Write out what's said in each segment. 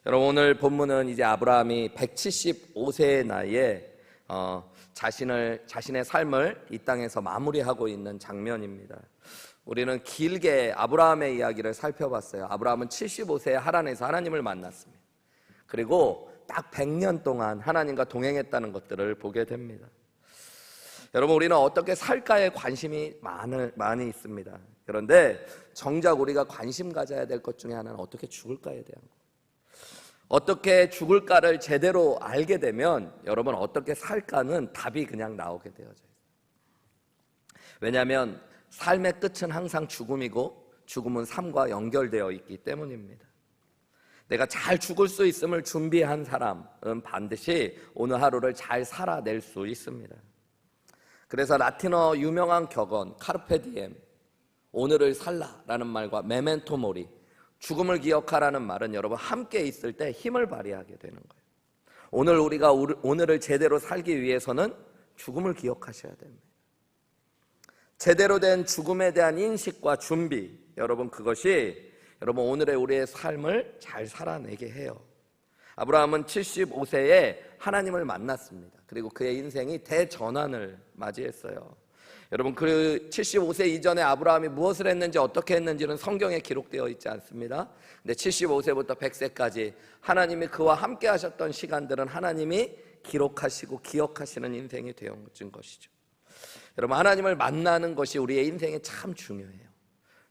여러분, 오늘 본문은 이제 아브라함이 175세의 나이에 자신의 삶을 이 땅에서 마무리하고 있는 장면입니다. 우리는 길게 아브라함의 이야기를 살펴봤어요. 아브라함은 75세에 하란에서 하나님을 만났습니다. 그리고 딱 100년 동안 하나님과 동행했다는 것들을 보게 됩니다. 여러분, 우리는 어떻게 살까에 관심이 많이 있습니다. 그런데 정작 우리가 관심 가져야 될 것 중에 하나는 어떻게 죽을까에 대한 것. 어떻게 죽을까를 제대로 알게 되면 여러분, 어떻게 살까는 답이 그냥 나오게 되어져 있어요. 왜냐하면 삶의 끝은 항상 죽음이고 죽음은 삶과 연결되어 있기 때문입니다. 내가 잘 죽을 수 있음을 준비한 사람은 반드시 오늘 하루를 잘 살아낼 수 있습니다. 그래서 라틴어 유명한 격언 카르페 디엠, 오늘을 살라라는 말과 메멘토 모리, 죽음을 기억하라는 말은 여러분 함께 있을 때 힘을 발휘하게 되는 거예요. 오늘 우리가 오늘을 제대로 살기 위해서는 죽음을 기억하셔야 됩니다. 제대로 된 죽음에 대한 인식과 준비, 여러분 그것이 여러분 오늘의 우리의 삶을 잘 살아내게 해요. 아브라함은 75세에 하나님을 만났습니다. 그리고 그의 인생이 대전환을 맞이했어요. 여러분, 그 75세 이전에 아브라함이 무엇을 했는지 어떻게 했는지는 성경에 기록되어 있지 않습니다. 근데 75세부터 100세까지 하나님이 그와 함께 하셨던 시간들은 하나님이 기록하시고 기억하시는 인생이 되어진 것이죠. 여러분, 하나님을 만나는 것이 우리의 인생에 참 중요해요.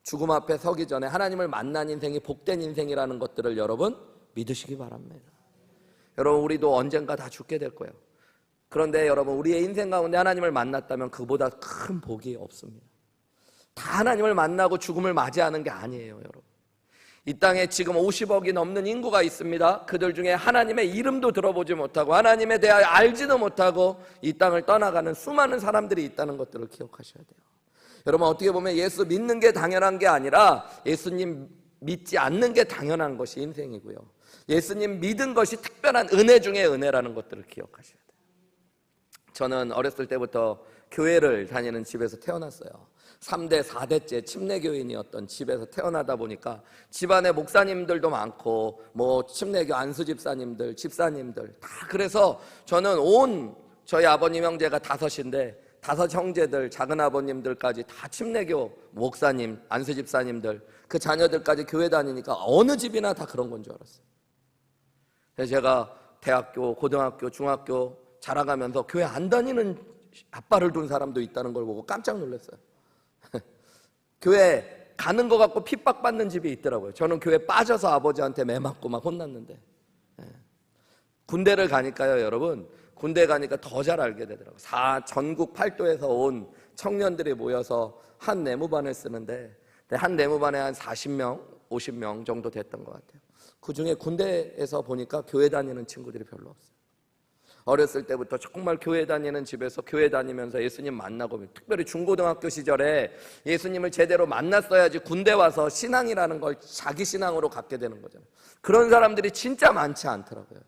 죽음 앞에 서기 전에 하나님을 만난 인생이 복된 인생이라는 것들을 여러분 믿으시기 바랍니다. 여러분, 우리도 언젠가 다 죽게 될 거예요. 그런데 여러분, 우리의 인생 가운데 하나님을 만났다면 그보다 큰 복이 없습니다. 다 하나님을 만나고 죽음을 맞이하는 게 아니에요. 여러분, 이 땅에 지금 50억이 넘는 인구가 있습니다. 그들 중에 하나님의 이름도 들어보지 못하고 하나님에 대하여 알지도 못하고 이 땅을 떠나가는 수많은 사람들이 있다는 것들을 기억하셔야 돼요. 여러분, 어떻게 보면 예수 믿는 게 당연한 게 아니라 예수님 믿지 않는 게 당연한 것이 인생이고요, 예수님 믿은 것이 특별한 은혜 중에 은혜라는 것들을 기억하셔야 돼요. 저는 어렸을 때부터 교회를 다니는 집에서 태어났어요. 3대 4대째 침례교인이었던 집에서 태어나다 보니까 집안에 목사님들도 많고 침례교 안수집사님들, 집사님들 다, 그래서 저는 저희 아버님 형제가 5인데 5 형제들, 작은 아버님들까지 다 침례교 목사님, 안수집사님들, 그 자녀들까지 교회 다니니까 어느 집이나 다 그런 건 줄 알았어요. 그래서 제가 대학교, 고등학교, 중학교 자라가면서 교회 안 다니는 아빠를 둔 사람도 있다는 걸 보고 깜짝 놀랐어요. 교회 가는 거 갖고 핍박받는 집이 있더라고요. 저는 교회 빠져서 아버지한테 매 맞고 막 혼났는데, 군대를 가니까요, 여러분, 군대 가니까 더 잘 알게 되더라고요. 전국 8도에서 온 청년들이 모여서 한 내무반을 쓰는데 한 내무반에 한 40명, 50명 정도 됐던 것 같아요. 그 중에 군대에서 보니까 교회 다니는 친구들이 별로 없어요. 어렸을 때부터 정말 교회 다니는 집에서 교회 다니면서 예수님 만나고, 특별히 중고등학교 시절에 예수님을 제대로 만났어야지 군대 와서 신앙이라는 걸 자기 신앙으로 갖게 되는 거잖아요. 그런 사람들이 진짜 많지 않더라고요.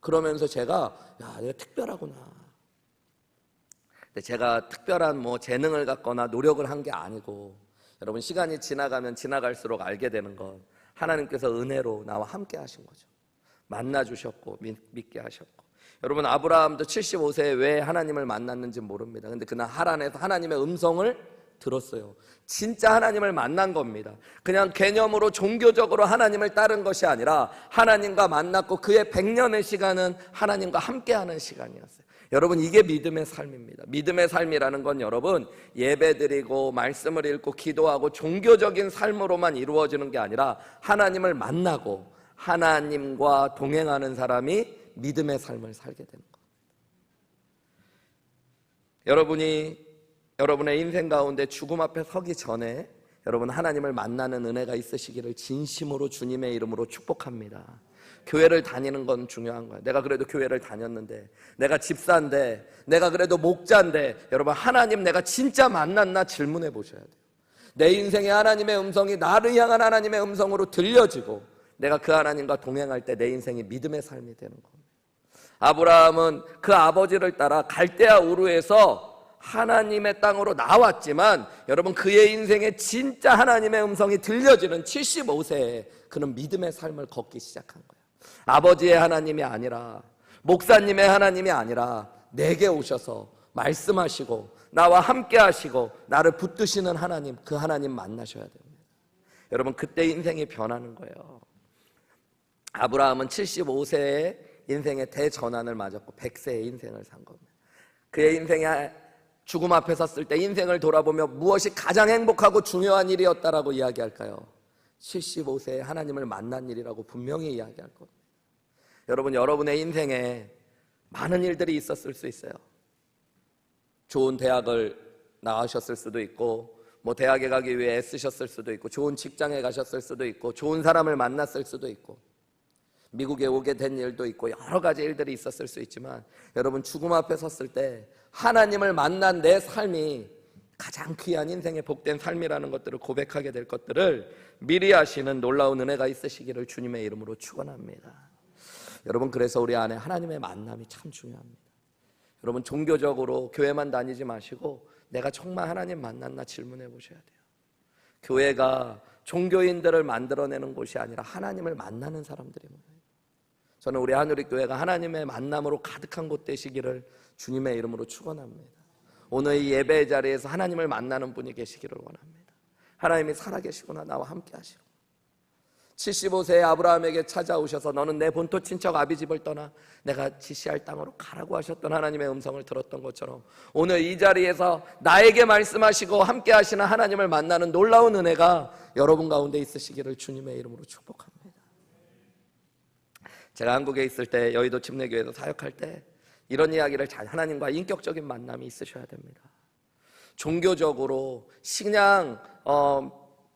그러면서 제가 내가 특별하구나. 근데 제가 특별한 재능을 갖거나 노력을 한 게 아니고, 여러분, 시간이 지나가면 지나갈수록 알게 되는 건 하나님께서 은혜로 나와 함께 하신 거죠. 만나주셨고 믿게 하셨고. 여러분, 아브라함도 75세에 왜 하나님을 만났는지 모릅니다. 근데 그날 하란에서 하나님의 음성을 들었어요. 진짜 하나님을 만난 겁니다. 그냥 개념으로 종교적으로 하나님을 따른 것이 아니라 하나님과 만났고 그의 100년의 시간은 하나님과 함께하는 시간이었어요. 여러분, 이게 믿음의 삶입니다. 믿음의 삶이라는 건 여러분 예배드리고 말씀을 읽고 기도하고 종교적인 삶으로만 이루어지는 게 아니라 하나님을 만나고 하나님과 동행하는 사람이 믿음의 삶을 살게 되는 겁니다. 여러분이 여러분의 인생 가운데 죽음 앞에 서기 전에 여러분 하나님을 만나는 은혜가 있으시기를 진심으로 주님의 이름으로 축복합니다. 교회를 다니는 건 중요한 거예요. 내가 그래도 교회를 다녔는데, 내가 집사인데, 내가 그래도 목자인데, 여러분 하나님 내가 진짜 만났나 질문해 보셔야 돼요. 내 인생에 하나님의 음성이 나를 향한 하나님의 음성으로 들려지고 내가 그 하나님과 동행할 때 내 인생이 믿음의 삶이 되는 겁니다. 아브라함은 그 아버지를 따라 갈대아 우르에서 하나님의 땅으로 나왔지만 여러분 그의 인생에 진짜 하나님의 음성이 들려지는 75세에 그는 믿음의 삶을 걷기 시작한 거예요. 아버지의 하나님이 아니라 목사님의 하나님이 아니라 내게 오셔서 말씀하시고 나와 함께 하시고 나를 붙드시는 하나님, 그 하나님 만나셔야 됩니다. 여러분 그때 인생이 변하는 거예요. 아브라함은 75세에 인생의 대전환을 맞았고 100세의 인생을 산 겁니다. 그의 인생에 죽음 앞에 섰을 때 인생을 돌아보며 무엇이 가장 행복하고 중요한 일이었다라고 이야기할까요? 75세에 하나님을 만난 일이라고 분명히 이야기할 겁니다. 여러분, 여러분의 인생에 많은 일들이 있었을 수 있어요. 좋은 대학을 나가셨을 수도 있고, 대학에 가기 위해 애쓰셨을 수도 있고, 좋은 직장에 가셨을 수도 있고, 좋은 사람을 만났을 수도 있고, 미국에 오게 된 일도 있고, 여러 가지 일들이 있었을 수 있지만, 여러분 죽음 앞에 섰을 때 하나님을 만난 내 삶이 가장 귀한 인생의 복된 삶이라는 것들을 고백하게 될 것들을 미리 하시는 놀라운 은혜가 있으시기를 주님의 이름으로 축원합니다. 여러분, 그래서 우리 안에 하나님의 만남이 참 중요합니다. 여러분, 종교적으로 교회만 다니지 마시고 내가 정말 하나님 만났나 질문해 보셔야 돼요. 교회가 종교인들을 만들어내는 곳이 아니라 하나님을 만나는 사람들이 모여요. 저는 우리 한우리교회가 하나님의 만남으로 가득한 곳 되시기를 주님의 이름으로 축원합니다. 오늘 이 예배의 자리에서 하나님을 만나는 분이 계시기를 원합니다. 하나님이 살아계시구나, 나와 함께 하시고 75세의 아브라함에게 찾아오셔서 너는 내 본토 친척 아비집을 떠나 내가 지시할 땅으로 가라고 하셨던 하나님의 음성을 들었던 것처럼 오늘 이 자리에서 나에게 말씀하시고 함께 하시는 하나님을 만나는 놀라운 은혜가 여러분 가운데 있으시기를 주님의 이름으로 축복합니다. 제가 한국에 있을 때 여의도 침례교회에서 사역할 때 이런 이야기를 잘, 하나님과 인격적인 만남이 있으셔야 됩니다. 종교적으로 그냥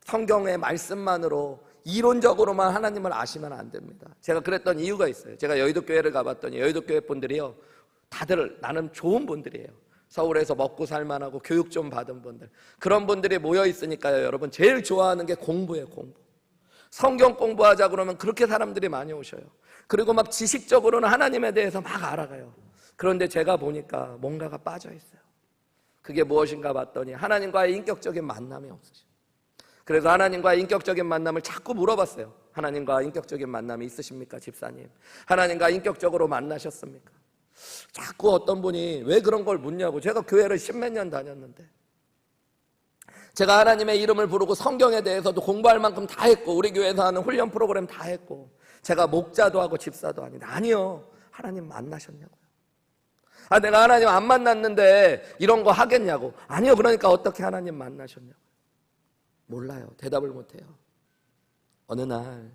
성경의 말씀만으로 이론적으로만 하나님을 아시면 안 됩니다. 제가 그랬던 이유가 있어요. 제가 여의도 교회를 가봤더니 여의도 교회 분들이요, 다들 나는 좋은 분들이에요. 서울에서 먹고 살만하고 교육 좀 받은 분들, 그런 분들이 모여 있으니까요, 여러분 제일 좋아하는 게 공부예요. 공부. 성경 공부하자 그러면 그렇게 사람들이 많이 오셔요. 그리고 막 지식적으로는 하나님에 대해서 막 알아가요. 그런데 제가 보니까 뭔가가 빠져 있어요. 그게 무엇인가 봤더니 하나님과의 인격적인 만남이 없으셔요. 그래서 하나님과의 인격적인 만남을 자꾸 물어봤어요. 하나님과 인격적인 만남이 있으십니까, 집사님? 하나님과 인격적으로 만나셨습니까? 자꾸 어떤 분이 왜 그런 걸 묻냐고. 제가 교회를 10몇 년 다녔는데 제가 하나님의 이름을 부르고 성경에 대해서도 공부할 만큼 다 했고 우리 교회에서 하는 훈련 프로그램 다 했고 제가 목자도 하고 집사도 아닌데 아니요, 하나님 만나셨냐고요. 내가 하나님 안 만났는데 이런 거 하겠냐고. 아니요, 그러니까 어떻게 하나님 만나셨냐고. 몰라요. 대답을 못해요. 어느 날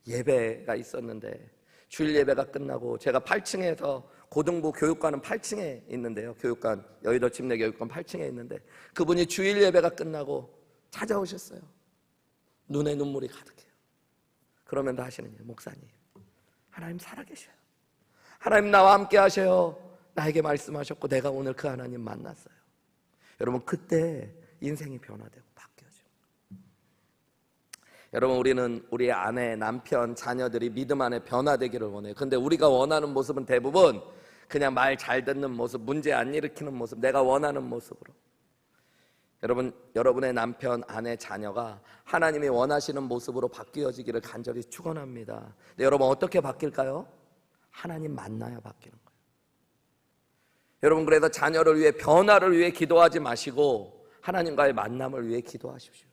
예배가 있었는데 주일 예배가 끝나고 제가 8층에서 고등부 교육관은 8층에 있는데요, 교육관, 여의도 침례교육관 8층에 있는데 그분이 주일 예배가 끝나고 찾아오셨어요. 눈에 눈물이 가득해요. 그러면서 하시는 거예요. 목사님, 하나님 살아계셔요. 하나님 나와 함께 하셔요. 나에게 말씀하셨고 내가 오늘 그 하나님 만났어요. 여러분, 그때 인생이 변화되고 바뀌어져. 여러분, 우리는 우리 아내, 남편, 자녀들이 믿음 안에 변화되기를 원해요. 근데 우리가 원하는 모습은 대부분 그냥 말 잘 듣는 모습, 문제 안 일으키는 모습, 내가 원하는 모습으로. 여러분, 여러분의 남편, 아내, 자녀가 하나님이 원하시는 모습으로 바뀌어지기를 간절히 축원합니다. 근데 여러분, 어떻게 바뀔까요? 하나님 만나야 바뀌는 거예요. 여러분, 그래서 자녀를 위해, 변화를 위해 기도하지 마시고 하나님과의 만남을 위해 기도하십시오.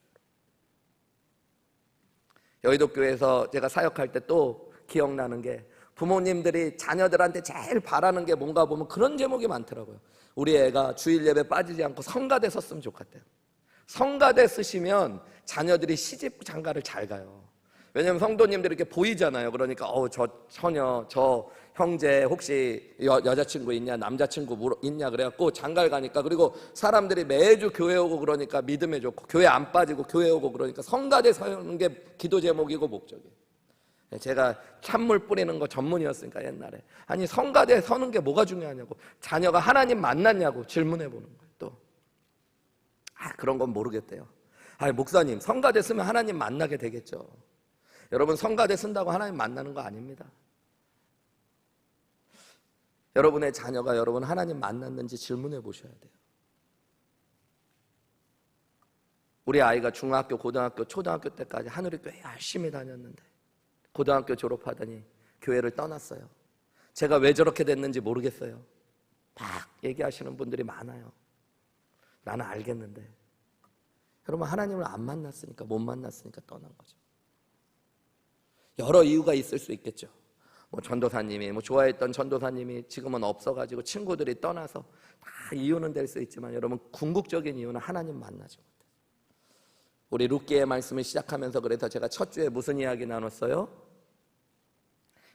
여의도 교회에서 제가 사역할 때 또 기억나는 게 부모님들이 자녀들한테 제일 바라는 게 뭔가 보면 그런 제목이 많더라고요. 우리 애가 주일 예배 빠지지 않고 성가대 섰으면 좋겠대요. 성가대 쓰시면 자녀들이 시집 장가를 잘 가요. 왜냐하면 성도님들이 이렇게 보이잖아요. 그러니까 저 처녀, 저 형제 혹시 여자친구 있냐, 남자친구 있냐 그래갖고 장가를 가니까, 그리고 사람들이 매주 교회 오고 그러니까 믿음에 좋고 교회 안 빠지고 교회 오고 그러니까 성가대 서는 게 기도 제목이고 목적이에요. 제가 찬물 뿌리는 거 전문이었으니까 옛날에, 아니 성가대 서는 게 뭐가 중요하냐고, 자녀가 하나님 만났냐고 질문해 보는 거예요. 또 그런 건 모르겠대요. 목사님, 성가대 쓰면 하나님 만나게 되겠죠. 여러분, 성가대 쓴다고 하나님 만나는 거 아닙니다. 여러분의 자녀가 여러분 하나님 만났는지 질문해 보셔야 돼요. 우리 아이가 중학교, 고등학교, 초등학교 때까지 하늘이 꽤 열심히 다녔는데 고등학교 졸업하더니 교회를 떠났어요. 제가 왜 저렇게 됐는지 모르겠어요. 막 얘기하시는 분들이 많아요. 나는 알겠는데. 여러분, 하나님을 안 만났으니까, 못 만났으니까 떠난 거죠. 여러 이유가 있을 수 있겠죠. 전도사님이, 좋아했던 전도사님이 지금은 없어가지고 친구들이 떠나서 다 이유는 될 수 있지만, 여러분, 궁극적인 이유는 하나님 만나지 못해요. 우리 룻기의 말씀을 시작하면서 그래서 제가 첫 주에 무슨 이야기 나눴어요?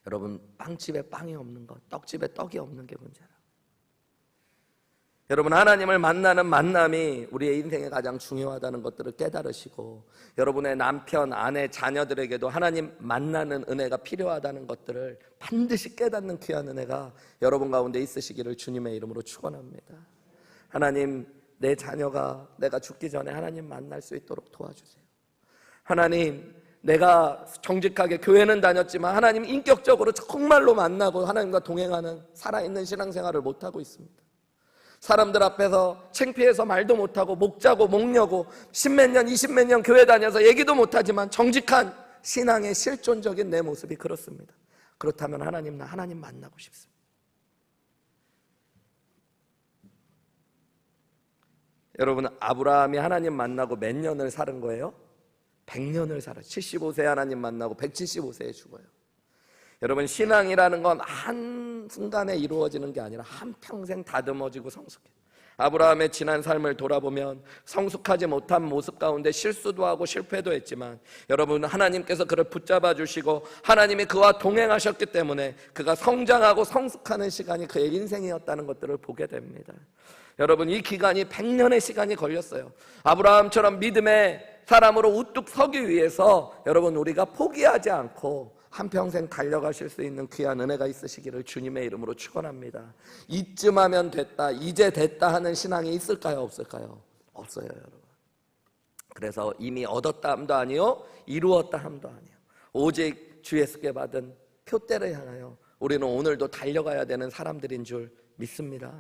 여러분, 빵집에 빵이 없는 것, 떡집에 떡이 없는 게 문제라. 여러분, 하나님을 만나는 만남이 우리의 인생에 가장 중요하다는 것들을 깨달으시고, 여러분의 남편, 아내, 자녀들에게도 하나님 만나는 은혜가 필요하다는 것들을 반드시 깨닫는 귀한 은혜가 여러분 가운데 있으시기를 주님의 이름으로 축원합니다. 하나님, 내 자녀가 내가 죽기 전에 하나님 만날 수 있도록 도와주세요. 하나님, 내가 정직하게 교회는 다녔지만 하나님 인격적으로 정말로 만나고 하나님과 동행하는 살아있는 신앙생활을 못하고 있습니다. 사람들 앞에서 창피해서 말도 못하고 목자고 목녀고 10몇 년 20몇 년 교회 다녀서 얘기도 못하지만 정직한 신앙의 실존적인 내 모습이 그렇습니다. 그렇다면 하나님, 나 하나님 만나고 싶습니다. 여러분, 아브라함이 하나님 만나고 몇 년을 사는 거예요? 100년을 살아요. 75세 하나님 만나고 175세에 죽어요. 여러분, 신앙이라는 건 한순간에 이루어지는 게 아니라 한평생 다듬어지고 성숙해요. 아브라함의 지난 삶을 돌아보면 성숙하지 못한 모습 가운데 실수도 하고 실패도 했지만, 여러분, 하나님께서 그를 붙잡아 주시고 하나님이 그와 동행하셨기 때문에 그가 성장하고 성숙하는 시간이 그의 인생이었다는 것들을 보게 됩니다. 여러분, 이 기간이 100년의 시간이 걸렸어요. 아브라함처럼 믿음의 사람으로 우뚝 서기 위해서 여러분, 우리가 포기하지 않고 한평생 달려가실 수 있는 귀한 은혜가 있으시기를 주님의 이름으로 축원합니다. 이쯤 하면 됐다, 이제 됐다 하는 신앙이 있을까요, 없을까요? 없어요, 여러분. 그래서 이미 얻었다 함도 아니요, 이루었다 함도 아니요, 오직 주 예수께 받은 표대를 향하여 우리는 오늘도 달려가야 되는 사람들인 줄 믿습니다.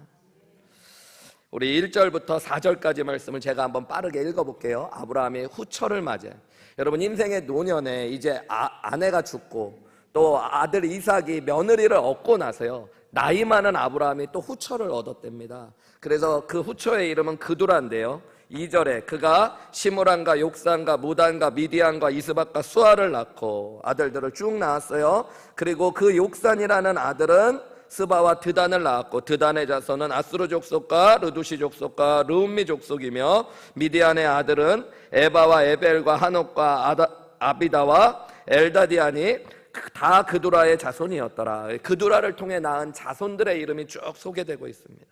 우리 1절부터 4절까지 말씀을 제가 한번 빠르게 읽어볼게요. 아브라함이 후처를 맞아요. 여러분, 인생의 노년에 이제 아내가 죽고 또 아들 이삭이 며느리를 얻고 나서요, 나이 많은 아브라함이 또 후처를 얻었답니다. 그래서 그 후처의 이름은 그두라인데요, 2절에 그가 시므란과 욕산과 무단과 미디안과 이스박과 수아를 낳고 아들들을 쭉 낳았어요. 그리고 그 욕산이라는 아들은 스바와 드단을 낳았고, 드단의 자손은 아스루 족속과 르두시 족속과 르움미 족속이며, 미디안의 아들은 에바와 에벨과 한옥과 아비다와 엘다디아니 다 그두라의 자손이었더라. 그두라를 통해 낳은 자손들의 이름이 쭉 소개되고 있습니다.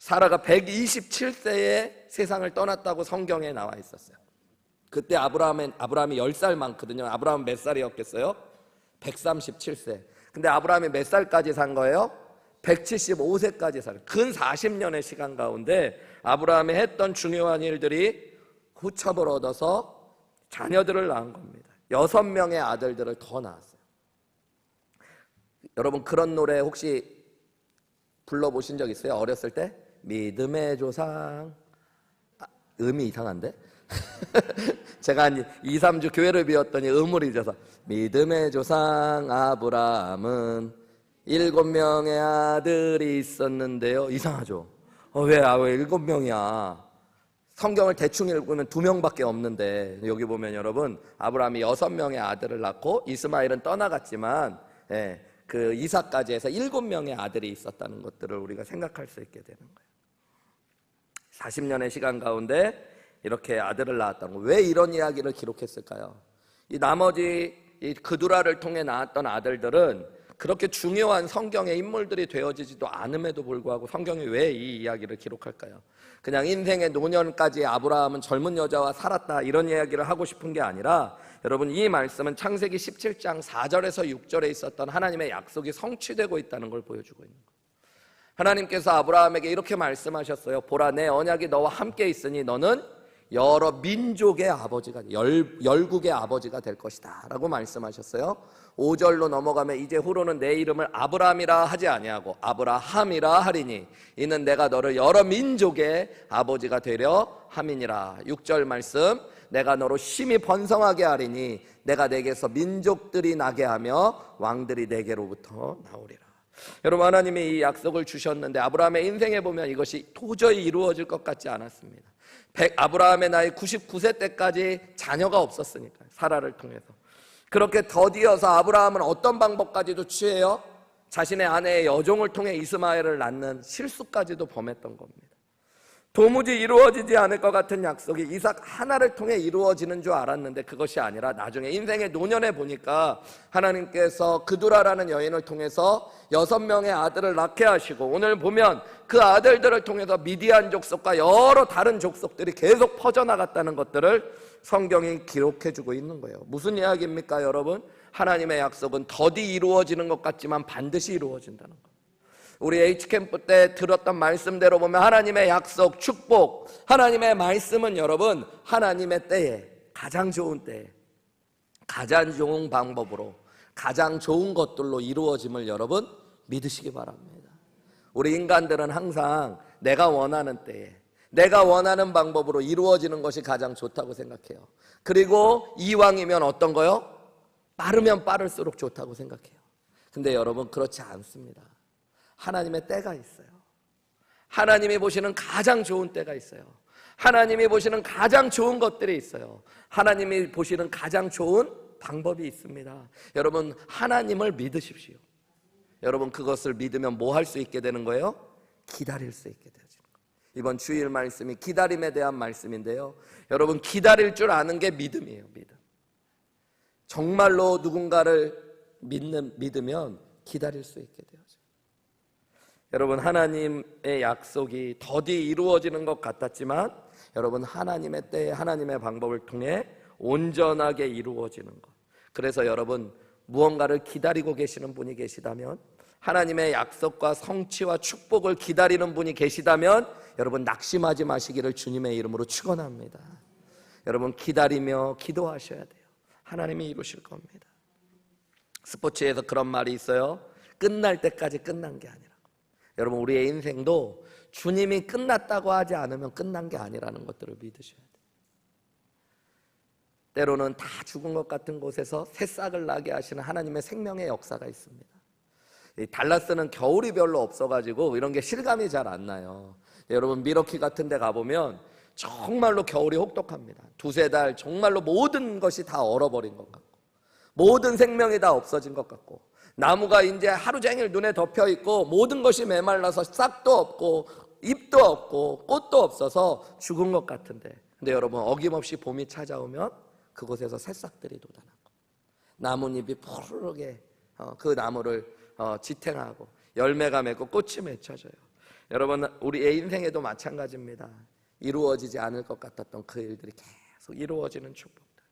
사라가 127세에 세상을 떠났다고 성경에 나와 있었어요. 그때 아브라함이 10살 많거든요. 아브라함은 몇 살이었겠어요? 137세. 근데 아브라함이 몇 살까지 산 거예요? 175세까지 산, 근 40년의 시간 가운데 아브라함이 했던 중요한 일들이 후첩을 얻어서 자녀들을 낳은 겁니다. 6명의 아들들을 더 낳았어요. 여러분, 그런 노래 혹시 불러보신 적 있어요? 어렸을 때? 믿음의 조상. 음이 이상한데? 제가 한 2, 3주 교회를 비웠더니 음을 잊어서, 믿음의 조상 아브라함은 7명의 아들이 있었는데요. 이상하죠? 왜 7명이야? 성경을 대충 읽으면 2명밖에 없는데, 여기 보면 여러분, 아브라함이 6명의 아들을 낳고 이스마엘은 떠나갔지만, 그 이삭까지 해서 7명의 아들이 있었다는 것들을 우리가 생각할 수 있게 되는 거예요. 40년의 시간 가운데 이렇게 아들을 낳았다는 거예요. 왜 이런 이야기를 기록했을까요? 이 나머지 이 그두라를 통해 낳았던 아들들은 그렇게 중요한 성경의 인물들이 되어지지도 않음에도 불구하고 성경이 왜 이 이야기를 기록할까요? 그냥 인생의 노년까지 아브라함은 젊은 여자와 살았다, 이런 이야기를 하고 싶은 게 아니라, 여러분, 이 말씀은 창세기 17장 4절에서 6절에 있었던 하나님의 약속이 성취되고 있다는 걸 보여주고 있는 거예요. 하나님께서 아브라함에게 이렇게 말씀하셨어요. 보라, 내 언약이 너와 함께 있으니 너는 여러 민족의 아버지가, 열국의 아버지가 될 것이다 라고 말씀하셨어요. 5절로 넘어가면 이제 후로는 내 이름을 아브라함이라 하지 아니하고 아브라함이라 하리니 이는 내가 너를 여러 민족의 아버지가 되려 함이니라. 6절 말씀, 내가 너로 심히 번성하게 하리니 내가 내게서 민족들이 나게 하며 왕들이 내게로부터 나오리라. 여러분, 하나님이 이 약속을 주셨는데 아브라함의 인생에 보면 이것이 도저히 이루어질 것 같지 않았습니다. 아브라함의 나이 99세 때까지 자녀가 없었으니까요. 사라를 통해서. 그렇게 더디어서 아브라함은 어떤 방법까지도 취해요? 자신의 아내의 여종을 통해 이스마엘을 낳는 실수까지도 범했던 겁니다. 도무지 이루어지지 않을 것 같은 약속이 이삭 하나를 통해 이루어지는 줄 알았는데 그것이 아니라 나중에 인생의 노년에 보니까 하나님께서 그두라라는 여인을 통해서 6명의 아들을 낳게 하시고 오늘 보면 그 아들들을 통해서 미디안 족속과 여러 다른 족속들이 계속 퍼져나갔다는 것들을 성경이 기록해주고 있는 거예요. 무슨 이야기입니까, 여러분? 하나님의 약속은 더디 이루어지는 것 같지만 반드시 이루어진다는 거예요. 우리 H캠프 때 들었던 말씀대로 보면 하나님의 약속, 축복, 하나님의 말씀은 여러분 하나님의 때에, 가장 좋은 때에, 가장 좋은 방법으로, 가장 좋은 것들로 이루어짐을 여러분 믿으시기 바랍니다. 우리 인간들은 항상 내가 원하는 때에, 내가 원하는 방법으로 이루어지는 것이 가장 좋다고 생각해요. 그리고 이왕이면 어떤 거요? 빠르면 빠를수록 좋다고 생각해요. 근데 여러분 그렇지 않습니다. 하나님의 때가 있어요. 하나님이 보시는 가장 좋은 때가 있어요. 하나님이 보시는 가장 좋은 것들이 있어요. 하나님이 보시는 가장 좋은 방법이 있습니다. 여러분, 하나님을 믿으십시오. 여러분, 그것을 믿으면 뭐 할 수 있게 되는 거예요? 기다릴 수 있게 되어지는 거예요. 이번 주일 말씀이 기다림에 대한 말씀인데요, 여러분, 기다릴 줄 아는 게 믿음이에요. 믿음. 정말로 누군가를 믿으면 기다릴 수 있게 되어져요. 여러분, 하나님의 약속이 더디 이루어지는 것 같았지만 여러분, 하나님의 때에 하나님의 방법을 통해 온전하게 이루어지는 것. 그래서 여러분, 무언가를 기다리고 계시는 분이 계시다면, 하나님의 약속과 성취와 축복을 기다리는 분이 계시다면 여러분, 낙심하지 마시기를 주님의 이름으로 축원합니다. 여러분, 기다리며 기도하셔야 돼요. 하나님이 이루실 겁니다. 스포츠에서 그런 말이 있어요. 끝날 때까지 끝난 게 아니라. 여러분, 우리의 인생도 주님이 끝났다고 하지 않으면 끝난 게 아니라는 것들을 믿으셔야 돼요. 때로는 다 죽은 것 같은 곳에서 새싹을 나게 하시는 하나님의 생명의 역사가 있습니다. 이 달라스는 겨울이 별로 없어가지고 이런 게 실감이 잘 안 나요. 여러분, 미러키 같은 데 가보면 정말로 겨울이 혹독합니다. 2-3달 정말로 모든 것이 다 얼어버린 것 같고, 모든 생명이 다 없어진 것 같고, 나무가 이제 하루 종일 눈에 덮여 있고 모든 것이 메말라서 싹도 없고 잎도 없고 꽃도 없어서 죽은 것 같은데, 근데 여러분, 어김없이 봄이 찾아오면 그곳에서 새싹들이 돋아나고 나뭇잎이 푸르르게 그 나무를 지탱하고 열매가 맺고 꽃이 맺혀져요. 여러분, 우리의 인생에도 마찬가지입니다. 이루어지지 않을 것 같았던 그 일들이 계속 이루어지는 축복들.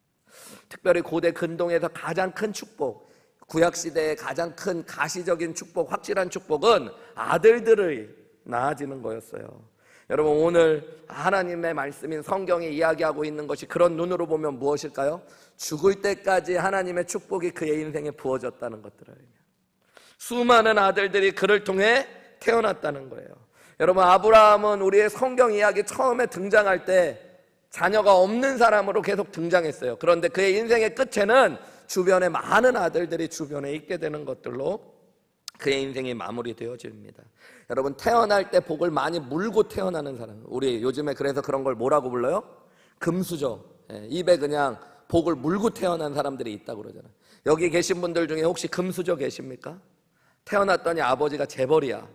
특별히 고대 근동에서 가장 큰 축복, 구약시대의 가장 큰 가시적인 축복, 확실한 축복은 아들들을 낳아지는 거였어요. 여러분, 오늘 하나님의 말씀인 성경이 이야기하고 있는 것이 그런 눈으로 보면 무엇일까요? 죽을 때까지 하나님의 축복이 그의 인생에 부어졌다는 것들을, 수많은 아들들이 그를 통해 태어났다는 거예요. 여러분, 아브라함은 우리의 성경 이야기 처음에 등장할 때 자녀가 없는 사람으로 계속 등장했어요. 그런데 그의 인생의 끝에는 주변에 많은 아들들이 주변에 있게 되는 것들로 그의 인생이 마무리되어집니다. 여러분, 태어날 때 복을 많이 물고 태어나는 사람, 우리 요즘에 그래서 그런 걸 뭐라고 불러요? 금수저. 입에 그냥 복을 물고 태어난 사람들이 있다고 그러잖아요. 여기 계신 분들 중에 혹시 금수저 계십니까? 태어났더니 아버지가 재벌이야.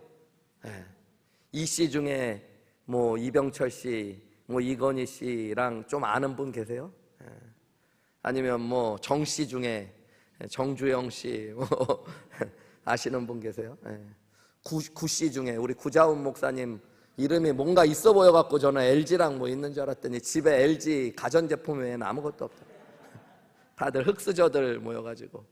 이씨 중에 뭐 이병철 씨, 뭐 이건희 씨랑 좀 아는 분 계세요? 아니면 뭐 정씨 중에 정주영 씨 뭐 아시는 분 계세요? 구씨 중에 우리 구자훈 목사님 이름이 뭔가 있어 보여갖고 저는 LG랑 뭐 있는 줄 알았더니 집에 LG 가전제품 외에는 아무것도 없다. 다들 흑수저들 모여가지고.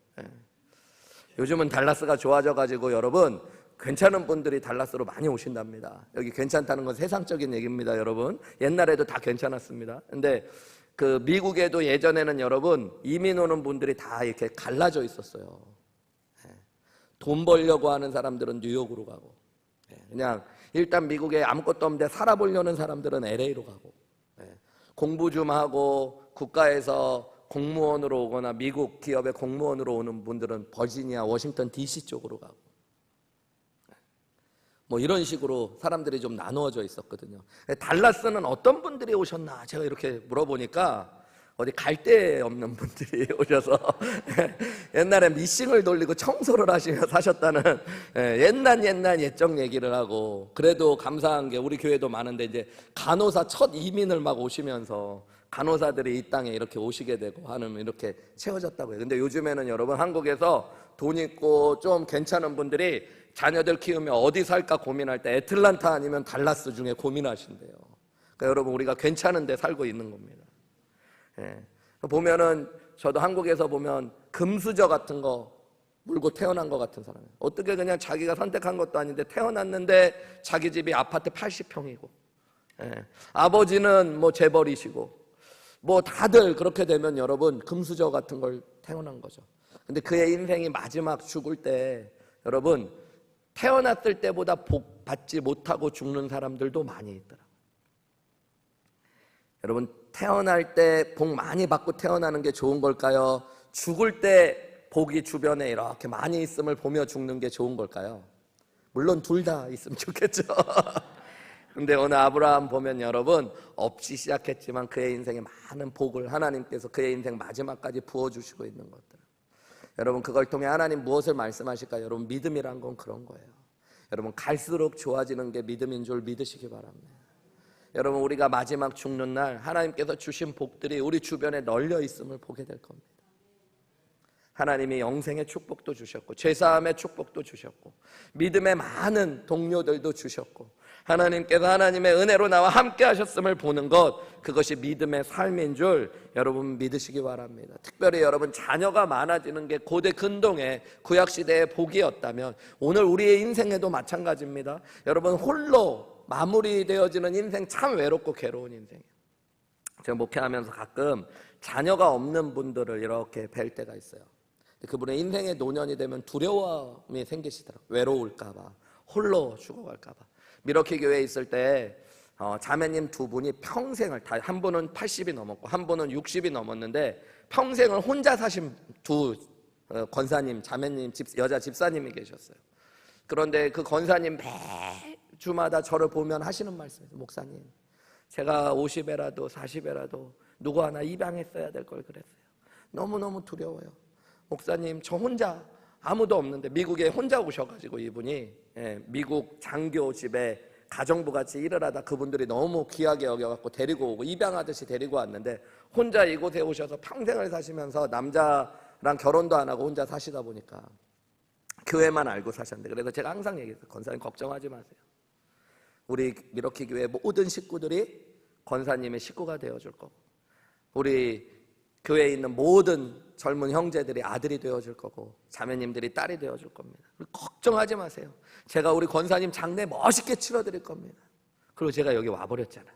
요즘은 달라스가 좋아져가지고 여러분, 괜찮은 분들이 달라스로 많이 오신답니다. 여기 괜찮다는 건 세상적인 얘기입니다, 여러분. 옛날에도 다 괜찮았습니다. 근데 그 미국에도 예전에는 여러분, 이민 오는 분들이 다 이렇게 갈라져 있었어요. 돈 벌려고 하는 사람들은 뉴욕으로 가고, 그냥 일단 미국에 아무것도 없는데 살아보려는 사람들은 LA로 가고, 공부 좀 하고 국가에서 공무원으로 오거나 미국 기업의 공무원으로 오는 분들은 버지니아, 워싱턴 DC 쪽으로 가고, 뭐 이런 식으로 사람들이 좀 나누어져 있었거든요. 달라스는 어떤 분들이 오셨나 제가 이렇게 물어보니까 어디 갈 데 없는 분들이 오셔서 옛날에 미싱을 돌리고 청소를 하시며 사셨다는 옛날 옛적 얘기를 하고, 그래도 감사한 게 우리 교회도 많은데 이제 간호사 첫 이민을 막 오시면서 간호사들이 이 땅에 이렇게 오시게 되고 하는, 이렇게 채워졌다고 해요. 근데 요즘에는 여러분 한국에서 돈 있고 좀 괜찮은 분들이 자녀들 키우면 어디 살까 고민할 때 애틀란타 아니면 달라스 중에 고민하신대요. 그러니까 여러분 우리가 괜찮은 데 살고 있는 겁니다. 보면은 저도 한국에서 보면 금수저 같은 거 물고 태어난 것 같은 사람이에요. 어떻게 그냥 자기가 선택한 것도 아닌데 태어났는데 자기 집이 아파트 80평이고, 아버지는 뭐 재벌이시고, 뭐 다들 그렇게 되면 여러분 금수저 같은 걸 태어난 거죠. 근데 그의 인생이 마지막 죽을 때 여러분 태어났을 때보다 복 받지 못하고 죽는 사람들도 많이 있더라고요. 여러분 태어날 때 복 많이 받고 태어나는 게 좋은 걸까요? 죽을 때 복이 주변에 이렇게 많이 있음을 보며 죽는 게 좋은 걸까요? 물론 둘 다 있으면 좋겠죠. 근데 오늘 아브라함 보면 여러분 없이 시작했지만 그의 인생에 많은 복을 하나님께서 그의 인생 마지막까지 부어주시고 있는 것들. 여러분 그걸 통해 하나님 무엇을 말씀하실까요? 여러분 믿음이란 건 그런 거예요. 여러분 갈수록 좋아지는 게 믿음인 줄 믿으시기 바랍니다. 여러분 우리가 마지막 죽는 날 하나님께서 주신 복들이 우리 주변에 널려 있음을 보게 될 겁니다. 하나님이 영생의 축복도 주셨고 죄사함의 축복도 주셨고 믿음의 많은 동료들도 주셨고 하나님께서 하나님의 은혜로 나와 함께 하셨음을 보는 것, 그것이 믿음의 삶인 줄 여러분 믿으시기 바랍니다. 특별히 여러분 자녀가 많아지는 게 고대 근동의 구약시대의 복이었다면 오늘 우리의 인생에도 마찬가지입니다. 여러분 홀로 마무리되어지는 인생 참 외롭고 괴로운 인생이에요. 제가 목회하면서 가끔 자녀가 없는 분들을 이렇게 뵐 때가 있어요. 그분의 인생의 노년이 되면 두려움이 생기시더라고요. 외로울까 봐, 홀로 죽어갈까 봐. 미러키 교회에 있을 때 자매님 두 분이 평생을 다, 한 분은 80이 넘었고 한 분은 60이 넘었는데 평생을 혼자 사신 두 권사님, 자매님, 여자 집사님이 계셨어요. 그런데 그 권사님 매주마다 저를 보면 하시는 말씀이에요. 목사님, 제가 50에라도 40에라도 누구 하나 입양했어야 될 걸 그랬어요. 너무너무 두려워요. 목사님, 저 혼자 아무도 없는데, 미국에 혼자 오셔가지고 이분이 미국 장교 집에 가정부 같이 일을 하다 그분들이 너무 귀하게 여겨갖고 데리고 오고 입양하듯이 데리고 왔는데 혼자 이곳에 오셔서 평생을 사시면서 남자랑 결혼도 안 하고 혼자 사시다 보니까 교회만 알고 사셨는데, 그래서 제가 항상 얘기했어요. 권사님 걱정하지 마세요. 우리 미러키 교회 모든 식구들이 권사님의 식구가 되어줄 거고 우리 교회에 있는 모든 젊은 형제들이 아들이 되어줄 거고 자매님들이 딸이 되어줄 겁니다. 걱정하지 마세요. 제가 우리 권사님 장례 멋있게 치러드릴 겁니다. 그리고 제가 여기 와버렸잖아요.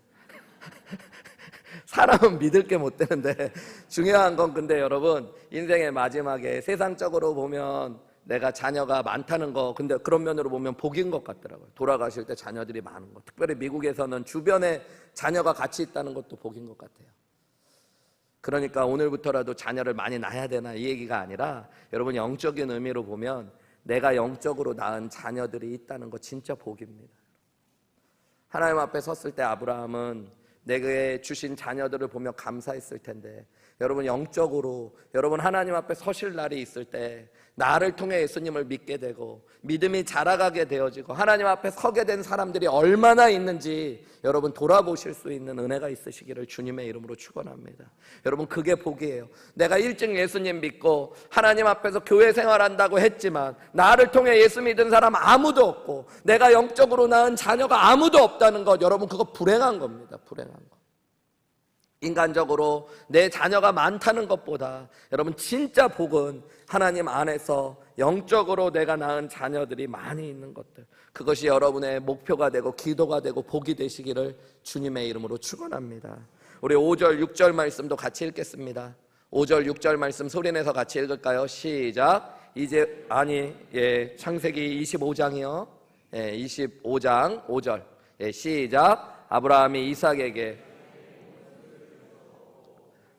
사람은 믿을 게 못 되는데 중요한 건 근데 여러분 인생의 마지막에 세상적으로 보면 내가 자녀가 많다는 거, 근데 그런 면으로 보면 복인 것 같더라고요. 돌아가실 때 자녀들이 많은 거, 특별히 미국에서는 주변에 자녀가 같이 있다는 것도 복인 것 같아요. 그러니까 오늘부터라도 자녀를 많이 낳아야 되나 이 얘기가 아니라 여러분 영적인 의미로 보면 내가 영적으로 낳은 자녀들이 있다는 거 진짜 복입니다. 하나님 앞에 섰을 때 아브라함은 내게 주신 자녀들을 보며 감사했을 텐데, 여러분 영적으로 여러분 하나님 앞에 서실 날이 있을 때 나를 통해 예수님을 믿게 되고 믿음이 자라가게 되어지고 하나님 앞에 서게 된 사람들이 얼마나 있는지 여러분 돌아보실 수 있는 은혜가 있으시기를 주님의 이름으로 축원합니다. 여러분 그게 복이에요. 내가 일찍 예수님 믿고 하나님 앞에서 교회 생활한다고 했지만 나를 통해 예수 믿은 사람 아무도 없고 내가 영적으로 낳은 자녀가 아무도 없다는 것, 여러분 그거 불행한 겁니다. 불행한 거. 인간적으로 내 자녀가 많다는 것보다 여러분 진짜 복은 하나님 안에서 영적으로 내가 낳은 자녀들이 많이 있는 것들, 그것이 여러분의 목표가 되고 기도가 되고 복이 되시기를 주님의 이름으로 축원합니다. 우리 5절 6절 말씀도 같이 읽겠습니다. 5절 6절 말씀 소리내서 같이 읽을까요? 시작. 이제 창세기 25장이요. 25장 5절. 시작. 아브라함이 이삭에게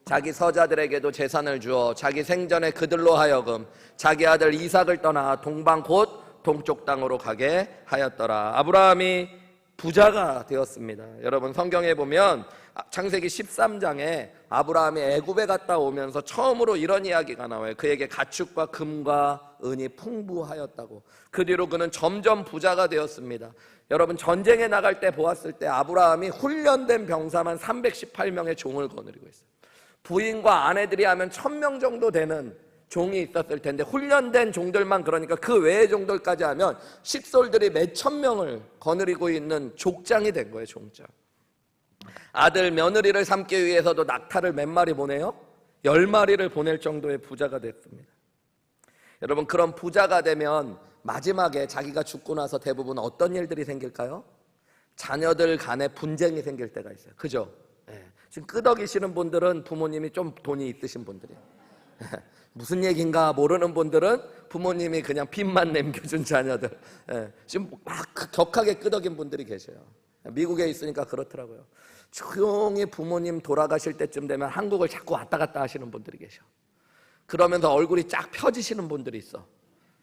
자기 서자들에게도 재산을 주어 자기 생전에 그들로 하여금 자기 아들 이삭을 떠나 동방 곧 동쪽 땅으로 가게 하였더라. 아브라함이 부자가 되었습니다. 여러분 성경에 보면 창세기 13장에 아브라함이 애굽에 갔다 오면서 처음으로 이런 이야기가 나와요. 그에게 가축과 금과 은이 풍부하였다고. 그 뒤로 그는 점점 부자가 되었습니다. 여러분 전쟁에 나갈 때 보았을 때 아브라함이 훈련된 병사만 318명의 종을 거느리고 있어요. 부인과 아내들이 하면 1000명 정도 되는 종이 있었을 텐데 훈련된 종들만, 그러니까 그 외의 종들까지 하면 식솔들이 몇천 명을 거느리고 있는 족장이 된 거예요. 종장. 아들 며느리를 삼기 위해서도 낙타를 몇 마리 보내요? 10마리를 보낼 정도의 부자가 됐습니다. 여러분 그런 부자가 되면 마지막에 자기가 죽고 나서 대부분 어떤 일들이 생길까요? 자녀들 간에 분쟁이 생길 때가 있어요. 그죠? 지금 끄덕이시는 분들은 부모님이 좀 돈이 있으신 분들이에요. 무슨 얘기인가 모르는 분들은 부모님이 그냥 빚만 남겨준 자녀들. 지금 막 격하게 끄덕인 분들이 계셔요. 미국에 있으니까 그렇더라고요. 조용히 부모님 돌아가실 때쯤 되면 한국을 자꾸 왔다 갔다 하시는 분들이 계셔. 그러면서 얼굴이 쫙 펴지시는 분들이 있어.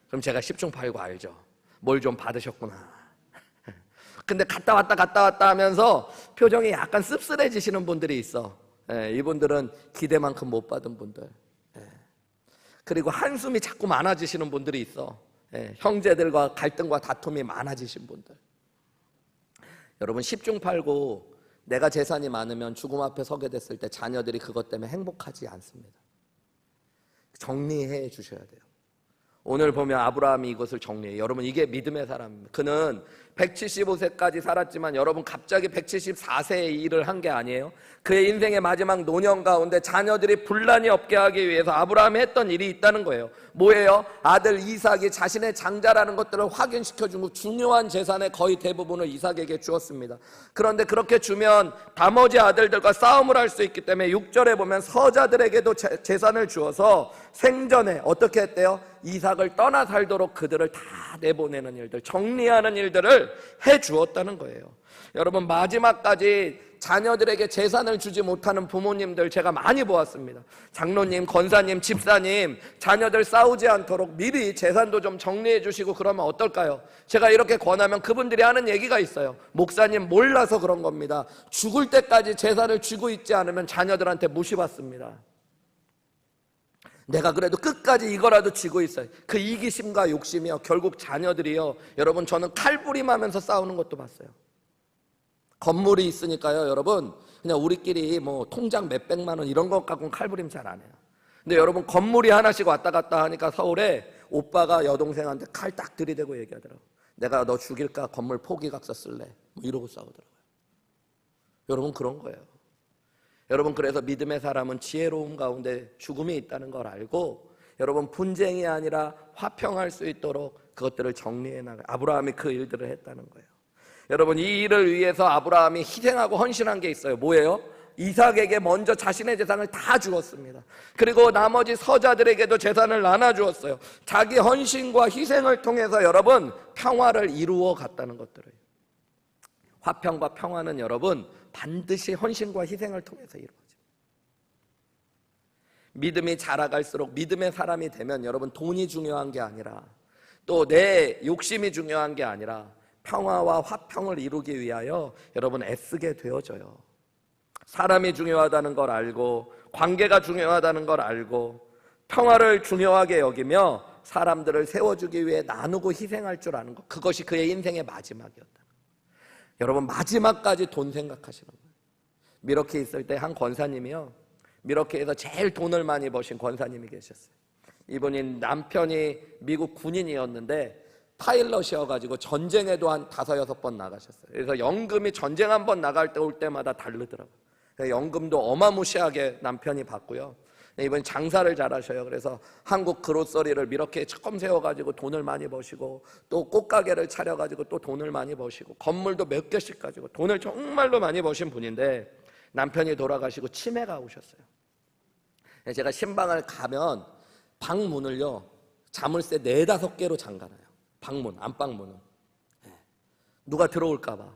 그럼 제가 10중 8구 알죠. 뭘 좀 받으셨구나. 근데 갔다 왔다 하면서 표정이 약간 씁쓸해지시는 분들이 있어. 이분들은 기대만큼 못 받은 분들. 그리고 한숨이 자꾸 많아지시는 분들이 있어. 형제들과 갈등과 다툼이 많아지신 분들. 여러분 10중 8구 내가 재산이 많으면 죽음 앞에 서게 됐을 때 자녀들이 그것 때문에 행복하지 않습니다. 정리해 주셔야 돼요. 오늘 보면 아브라함이 이것을 정리해요. 여러분 이게 믿음의 사람입니다. 그는 175세까지 살았지만 여러분 갑자기 174세에 일을 한 게 아니에요. 그의 인생의 마지막 노년 가운데 자녀들이 분란이 없게 하기 위해서 아브라함이 했던 일이 있다는 거예요. 뭐예요? 아들 이삭이 자신의 장자라는 것들을 확인시켜주고 중요한 재산의 거의 대부분을 이삭에게 주었습니다. 그런데 그렇게 주면 나머지 아들들과 싸움을 할 수 있기 때문에 6절에 보면 서자들에게도 재산을 주어서 생전에 어떻게 했대요? 이삭을 떠나 살도록 그들을 다 내보내는 일들, 정리하는 일들을 해 주었다는 거예요. 여러분 마지막까지 자녀들에게 재산을 주지 못하는 부모님들 제가 많이 보았습니다. 장로님, 권사님, 집사님, 자녀들 싸우지 않도록 미리 재산도 좀 정리해 주시고 그러면 어떨까요? 제가 이렇게 권하면 그분들이 하는 얘기가 있어요. 목사님 몰라서 그런 겁니다. 죽을 때까지 재산을 쥐고 있지 않으면 자녀들한테 무시받습니다. 내가 그래도 끝까지 이거라도 쥐고 있어요. 그 이기심과 욕심이요 결국 자녀들이요, 여러분 저는 칼부림하면서 싸우는 것도 봤어요. 건물이 있으니까요 여러분 그냥 우리끼리 뭐 통장 몇백만 원 이런 것 갖고는 칼부림 잘 안 해요. 근데 여러분 건물이 하나씩 왔다 갔다 하니까 서울에 오빠가 여동생한테 칼 딱 들이대고 얘기하더라고요. 내가 너 죽일까 건물 포기각서 쓸래 뭐 이러고 싸우더라고요. 여러분 그런 거예요. 여러분 그래서 믿음의 사람은 지혜로움 가운데 죽음이 있다는 걸 알고 여러분 분쟁이 아니라 화평할 수 있도록 그것들을 정리해 나가요. 아브라함이 그 일들을 했다는 거예요. 여러분 이 일을 위해서 아브라함이 희생하고 헌신한 게 있어요. 뭐예요? 이삭에게 먼저 자신의 재산을 다 주었습니다. 그리고 나머지 서자들에게도 재산을 나눠주었어요. 자기 헌신과 희생을 통해서 여러분 평화를 이루어 갔다는 것들을. 화평과 평화는 여러분 반드시 헌신과 희생을 통해서 이루어져요. 믿음이 자라갈수록 믿음의 사람이 되면 여러분 돈이 중요한 게 아니라 또 내 욕심이 중요한 게 아니라 평화와 화평을 이루기 위하여 여러분 애쓰게 되어져요. 사람이 중요하다는 걸 알고 관계가 중요하다는 걸 알고 평화를 중요하게 여기며 사람들을 세워주기 위해 나누고 희생할 줄 아는 것, 그것이 그의 인생의 마지막이었다. 여러분 마지막까지 돈 생각하시는 거예요. 미러키에 있을 때 한 권사님이요, 미러키에서 제일 돈을 많이 버신 권사님이 계셨어요. 이분이 남편이 미국 군인이었는데 파일럿이어가지고 전쟁에도 한 5-6번 나가셨어요. 그래서 연금이 전쟁 한번 나갈 때 올 때마다 다르더라고요. 연금도 어마무시하게 남편이 받고요. 이번 장사를 잘하셔요. 그래서 한국 그로서리를 미러키에 처음 세워가지고 돈을 많이 버시고 또 꽃가게를 차려가지고 또 돈을 많이 버시고 건물도 몇 개씩 가지고 돈을 정말로 많이 버신 분인데 남편이 돌아가시고 치매가 오셨어요. 제가 신방을 가면 방 문을요 자물쇠 4-5개로 잠가놔요. 방문, 안방문은. 누가 들어올까 봐.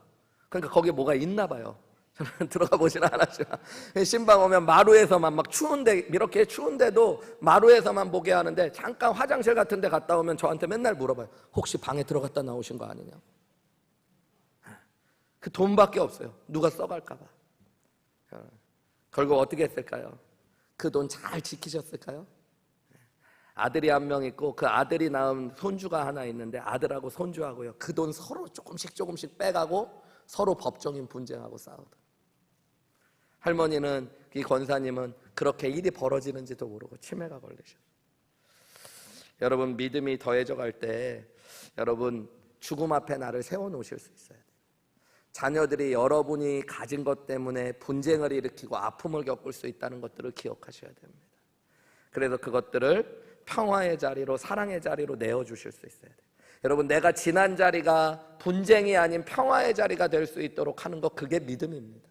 그러니까 거기에 뭐가 있나 봐요. 저는 들어가 보지는 않았지만 신방 오면 마루에서만 막 추운데, 이렇게 추운데도 마루에서만 보게 하는데, 잠깐 화장실 같은 데 갔다 오면 저한테 맨날 물어봐요. 혹시 방에 들어갔다 나오신 거 아니냐고. 그 돈밖에 없어요. 누가 써갈까 봐. 결국 어떻게 했을까요? 그 돈 잘 지키셨을까요? 아들이 한 명 있고 그 아들이 낳은 손주가 하나 있는데, 아들하고 손주하고요, 그 돈 서로 조금씩 빼가고 서로 법정인 분쟁하고 싸우다. 할머니는, 이 권사님은 그렇게 일이 벌어지는지도 모르고 치매가 걸리셨어요. 여러분, 믿음이 더해져 갈 때 여러분 죽음 앞에 나를 세워놓으실 수 있어야 돼요. 자녀들이 여러분이 가진 것 때문에 분쟁을 일으키고 아픔을 겪을 수 있다는 것들을 기억하셔야 됩니다. 그래서 그것들을 평화의 자리로, 사랑의 자리로 내어주실 수 있어야 돼요. 여러분, 내가 지난 자리가 분쟁이 아닌 평화의 자리가 될 수 있도록 하는 것, 그게 믿음입니다.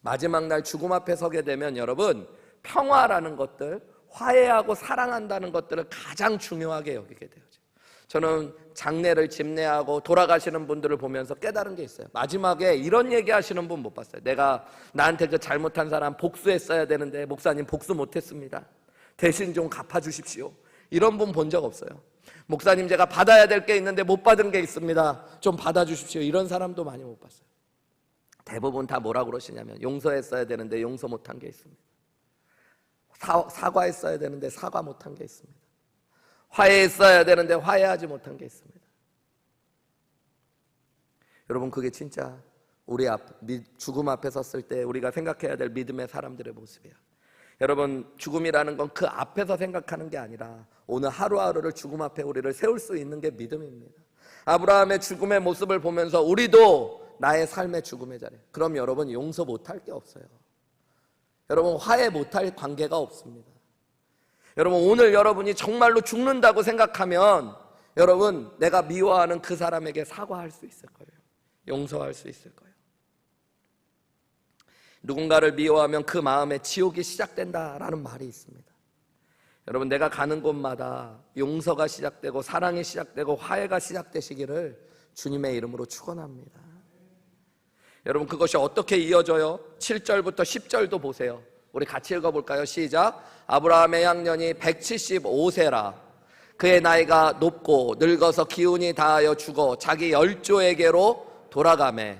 마지막 날 죽음 앞에 서게 되면 여러분, 평화라는 것들, 화해하고 사랑한다는 것들을 가장 중요하게 여기게 되죠. 저는 장례를 집례하고 돌아가시는 분들을 보면서 깨달은 게 있어요. 마지막에 이런 얘기 하시는 분 못 봤어요. 내가 나한테 그 잘못한 사람 복수했어야 되는데 목사님 복수 못했습니다. 대신 좀 갚아주십시오. 이런 분 본 적 없어요. 목사님, 제가 받아야 될 게 있는데 못 받은 게 있습니다. 좀 받아주십시오. 이런 사람도 많이 못 봤어요. 대부분 다 뭐라고 그러시냐면, 용서했어야 되는데 용서 못한 게 있습니다. 사과했어야 되는데 사과 못한 게 있습니다. 화해했어야 되는데 화해하지 못한 게 있습니다. 여러분, 그게 진짜 우리 죽음 앞에 섰을 때 우리가 생각해야 될 믿음의 사람들의 모습이에요. 여러분, 죽음이라는 건 그 앞에서 생각하는 게 아니라 오늘 하루하루를 죽음 앞에 우리를 세울 수 있는 게 믿음입니다. 아브라함의 죽음의 모습을 보면서 우리도 나의 삶의 죽음의 자리, 그럼 여러분 용서 못할 게 없어요. 여러분, 화해 못할 관계가 없습니다. 여러분, 오늘 여러분이 정말로 죽는다고 생각하면 여러분, 내가 미워하는 그 사람에게 사과할 수 있을 거예요. 용서할 수 있을 거예요. 누군가를 미워하면 그 마음에 지옥이 시작된다라는 말이 있습니다. 여러분, 내가 가는 곳마다 용서가 시작되고 사랑이 시작되고 화해가 시작되시기를 주님의 이름으로 축원합니다. 여러분, 그것이 어떻게 이어져요? 7절부터 10절도 보세요. 우리 같이 읽어볼까요? 시작. 아브라함의 향년이 175세라. 그의 나이가 높고 늙어서 기운이 다하여 죽어 자기 열조에게로 돌아가매.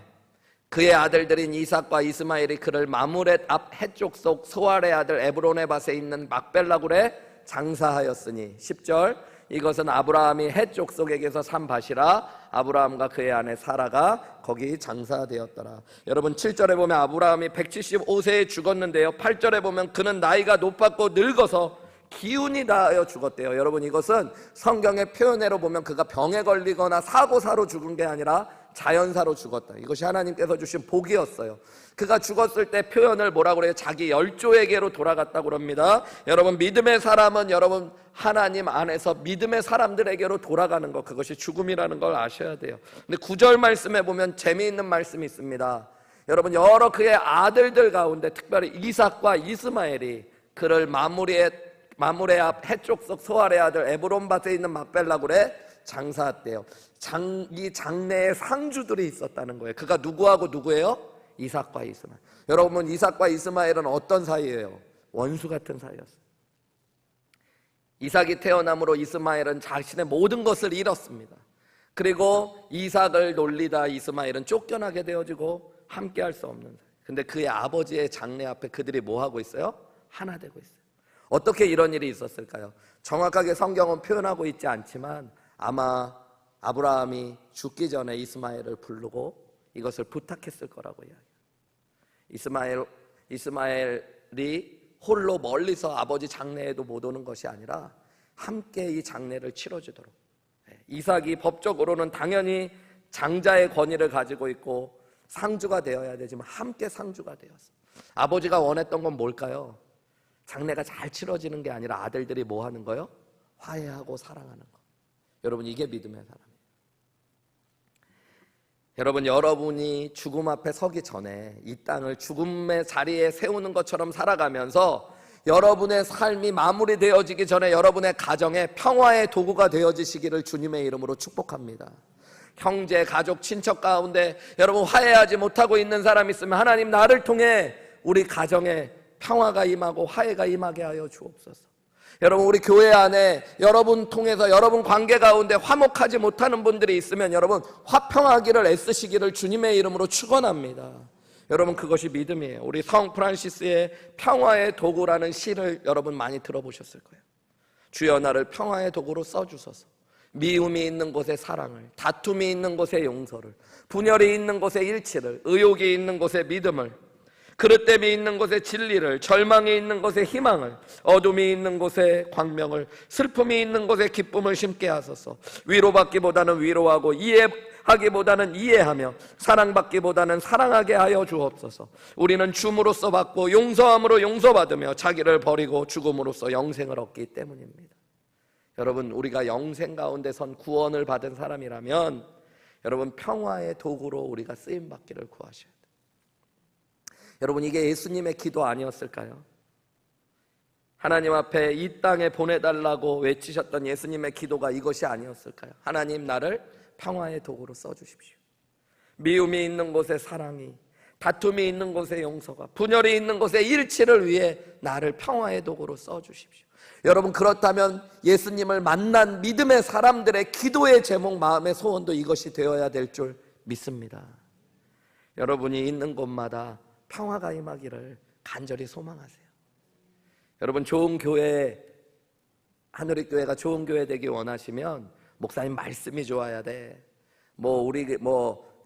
그의 아들들인 이삭과 이스마엘이 그를 마므렛 앞 해쪽 속 소알의 아들 에브론의 밭에 있는 막벨라굴에 장사하였으니. 10절. 이것은 아브라함이 해쪽 속에게서 산 밭이라. 아브라함과 그의 아내 사라가 거기 장사되었더라. 여러분, 7절에 보면 아브라함이 175세에 죽었는데요, 8절에 보면 그는 나이가 높았고 늙어서 기운이 다하여 죽었대요. 여러분, 이것은 성경의 표현으로 보면 그가 병에 걸리거나 사고사로 죽은 게 아니라 자연사로 죽었다. 이것이 하나님께서 주신 복이었어요. 그가 죽었을 때 표현을 뭐라고 그래요? 자기 열조에게로 돌아갔다고 합니다. 여러분, 믿음의 사람은 여러분 하나님 안에서 믿음의 사람들에게로 돌아가는 것, 그것이 죽음이라는 걸 아셔야 돼요. 근데 9절 말씀에 보면 재미있는 말씀이 있습니다. 여러분, 여러 그의 아들들 가운데 특별히 이삭과 이스마엘이 그를 마므레 앞 해쪽 속 소알의 아들 에브론 밭에 있는 막벨라굴에 장사했대요. 이 장래에 상주들이 있었다는 거예요. 그가 누구하고 누구예요? 이삭과 이스마엘. 여러분, 이삭과 이스마엘은 어떤 사이예요? 원수 같은 사이였어요. 이삭이 태어남으로 이스마엘은 자신의 모든 것을 잃었습니다. 그리고 이삭을 놀리다 이스마엘은 쫓겨나게 되어지고 함께할 수 없는 사이. 근데 그의 아버지의 장래 앞에 그들이 뭐 하고 있어요? 하나 되고 있어요. 어떻게 이런 일이 있었을까요? 정확하게 성경은 표현하고 있지 않지만 아마 아브라함이 죽기 전에 이스마엘을 부르고 이것을 부탁했을 거라고 이야기해요. 이스마엘이 홀로 멀리서 아버지 장례에도 못 오는 것이 아니라 함께 이 장례를 치러주도록. 이삭이 법적으로는 당연히 장자의 권위를 가지고 있고 상주가 되어야 되지만 함께 상주가 되었어요. 아버지가 원했던 건 뭘까요? 장례가 잘 치러지는 게 아니라 아들들이 뭐 하는 거요? 화해하고 사랑하는 거. 여러분, 이게 믿음의 사람이에요. 여러분, 여러분이 죽음 앞에 서기 전에 이 땅을 죽음의 자리에 세우는 것처럼 살아가면서 여러분의 삶이 마무리되어지기 전에 여러분의 가정에 평화의 도구가 되어지시기를 주님의 이름으로 축복합니다. 형제, 가족, 친척 가운데 여러분 화해하지 못하고 있는 사람 있으면 하나님 나를 통해 우리 가정에 평화가 임하고 화해가 임하게 하여 주옵소서. 여러분 우리 교회 안에 여러분 통해서 여러분 관계 가운데 화목하지 못하는 분들이 있으면 여러분 화평하기를 애쓰시기를 주님의 이름으로 축원합니다. 여러분 그것이 믿음이에요. 우리 성 프란시스의 평화의 도구라는 시를 여러분 많이 들어보셨을 거예요. 주여 나를 평화의 도구로 써주소서. 미움이 있는 곳에 사랑을, 다툼이 있는 곳에 용서를, 분열이 있는 곳에 일치를, 의욕이 있는 곳에 믿음을, 그릇됨이 있는 곳에 진리를, 절망이 있는 곳에 희망을, 어둠이 있는 곳에 광명을, 슬픔이 있는 곳에 기쁨을 심게 하소서. 위로받기보다는 위로하고 이해하기보다는 이해하며 사랑받기보다는 사랑하게 하여 주옵소서. 우리는 줌으로써 받고 용서함으로 용서받으며 자기를 버리고 죽음으로써 영생을 얻기 때문입니다. 여러분 우리가 영생 가운데 선 구원을 받은 사람이라면 여러분 평화의 도구로 우리가 쓰임받기를 구하셔야 돼요. 여러분 이게 예수님의 기도 아니었을까요? 하나님 앞에 이 땅에 보내달라고 외치셨던 예수님의 기도가 이것이 아니었을까요? 하나님 나를 평화의 도구로 써주십시오. 미움이 있는 곳에 사랑이, 다툼이 있는 곳에 용서가, 분열이 있는 곳에 일치를 위해 나를 평화의 도구로 써주십시오. 여러분 그렇다면 예수님을 만난 믿음의 사람들의 기도의 제목, 마음의 소원도 이것이 되어야 될 줄 믿습니다. 여러분이 있는 곳마다 평화가 임하기를 간절히 소망하세요. 여러분 좋은 교회, 하늘의교회가 좋은 교회 되기 원하시면 목사님 말씀이 좋아야 돼, 우리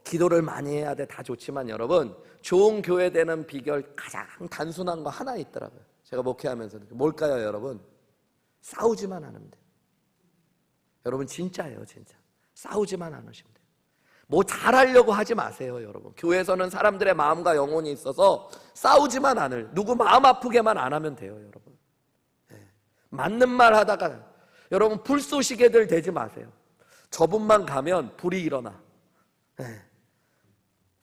기도를 많이 해야 돼, 다 좋지만 여러분 좋은 교회 되는 비결 가장 단순한 거 하나 있더라고요. 제가 목회하면서 뭘까요 여러분? 싸우지만 않으면 돼요. 여러분 진짜예요. 진짜 싸우지만 않으시면 돼요. 뭐 잘하려고 하지 마세요. 여러분 교회에서는 사람들의 마음과 영혼이 있어서 싸우지만 않을, 누구 마음 아프게만 안 하면 돼요. 여러분 맞는 말 하다가 여러분 불쏘시개들 되지 마세요. 저분만 가면 불이 일어나,